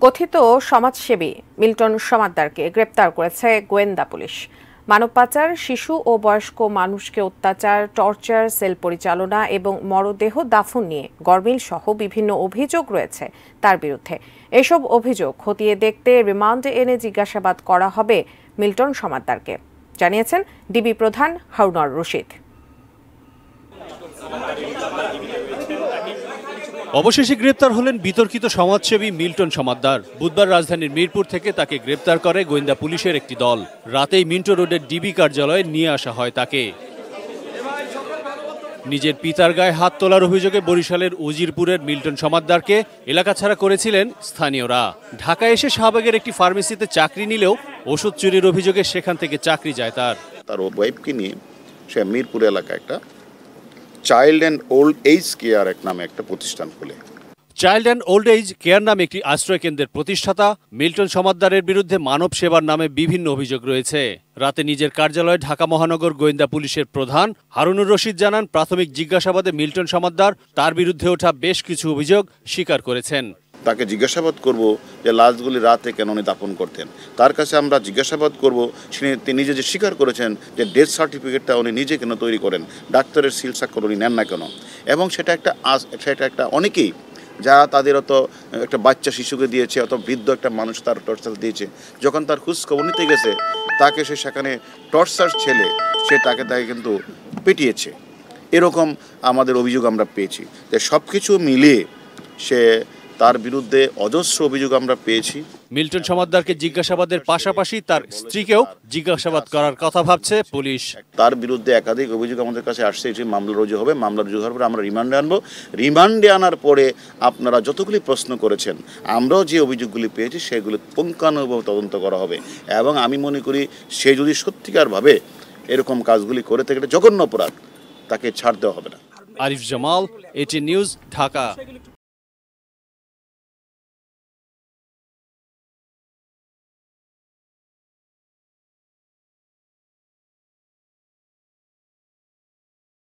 কথিত সমাজসেবী মিল্টন সমাদ্দারকে গ্রেপ্তার করেছে গোয়েন্দা পুলিশ। মানব পাচার, শিশু ও বয়স্ক মানুষকে অত্যাচার, টর্চার, সেল পরিচালনা এবং মরদেহ দাফন নিয়ে গরমিল সহ বিভিন্ন অভিযোগ রয়েছে তার বিরুদ্ধে। এসব অভিযোগ খতিয়ে দেখতে রিমান্ডে এনে জিজ্ঞাসাবাদ করা হবে মিল্টন সমাদ্দারকে, জানিয়েছেন ডিবি প্রধান হারুনুর রশিদ। অবশেষে গ্রেপ্তার হলেন বিতর্কিত সমাজসেবী মিল্টন সমাদ্দার। বুধবার রাজধানীর মিরপুর থেকে তাকে গ্রেপ্তার করে গোয়েন্দা পুলিশের একটি দল। রাতেই মিন্টো রোডের ডিবি কার্যালয়ে নিয়ে আসা হয় তাকে। নিজের পিতার গায়ে হাত তোলার অভিযোগে বরিশালের উজিরপুরের মিল্টন সমাদ্দারকে এলাকা ছাড়া করেছিলেন স্থানীয়রা। ঢাকায় এসে শাহবাগের একটি ফার্মেসিতে চাকরি নিলেও ওষুধ চুরির অভিযোগে সেখান থেকে চাকরি যায় তার। তার ওয়াইফকে নিয়ে সে মিরপুর এলাকায় একটা child and old age care নামে একটা প্রতিষ্ঠান খোলে। Child and old age care নামে একটি আশ্রয় কেন্দ্রের প্রতিষ্ঠাতা মিল্টন সমাদ্দারের বিরুদ্ধে মানব সেবার নামে বিভিন্ন অভিযোগ রয়েছে। রাতে নিজের কার্যালয়ে ঢাকা মহানগর গোয়েন্দা পুলিশের প্রধান হারুনুর রশিদ জানান, প্রাথমিক জিজ্ঞাসাবাদে মিল্টন সমাদ্দার তার বিরুদ্ধে ওঠা বেশ কিছু অভিযোগ স্বীকার করেছেন। তাকে জিজ্ঞাসাবাদ করব যে লাশগুলি রাতে কেন উনি দাফন করতেন। তার কাছে আমরা জিজ্ঞাসাবাদ করব তিনি নিজে যে স্বীকার করেছেন যে ডেথ সার্টিফিকেটটা উনি নিজে কেন তৈরি করেন, ডাক্তারের সিল স্বাক্ষর উনি নেন না কেন। এবং সেটা একটা অনেকেই যারা তাদের অত একটা বাচ্চা শিশুকে দিয়েছে, অত বৃদ্ধ একটা মানুষ তার টর্চার দিয়েছে, যখন তার খোঁজ খবর নিতে গেছে তাকে সে সেখানে টর্চার ছেলে তাকে কিন্তু পেটিয়েছে। এরকম আমাদের অভিযোগ আমরা পেয়েছি। যে সব কিছু মিলিয়ে তার বিরুদ্ধে অজস্র অভিযোগ আমরা পেয়েছি। মিল্টন সমাদ্দারকে জিজ্ঞাসাবাদের পাশাপাশি তার স্ত্রীকেও জিজ্ঞাসাবাদ করার কথা ভাবছে পুলিশ। তার বিরুদ্ধে একাধিক অভিযোগ আমাদের কাছে আসছে। এটি মামলা রুজু হবে। মামলা রুজু হওয়ার পরে আমরা রিমান্ডে আনবো। রিমান্ডে আনার পরে আপনারা যতগুলি প্রশ্ন করেছেন, আমরাও যে অভিযোগগুলি পেয়েছি সেগুলি পুঙ্খানুপুঙ্খভাবে তদন্ত করা হবে। এবং আমি মনে করি সে যদি সত্যিকারভাবে এরকম কাজগুলি করে থাকে, এটা জঘন্য অপরাধ, তাকে ছাড় দেওয়া হবে না। আরিফ জামাল, এটি নিউজ, ঢাকা।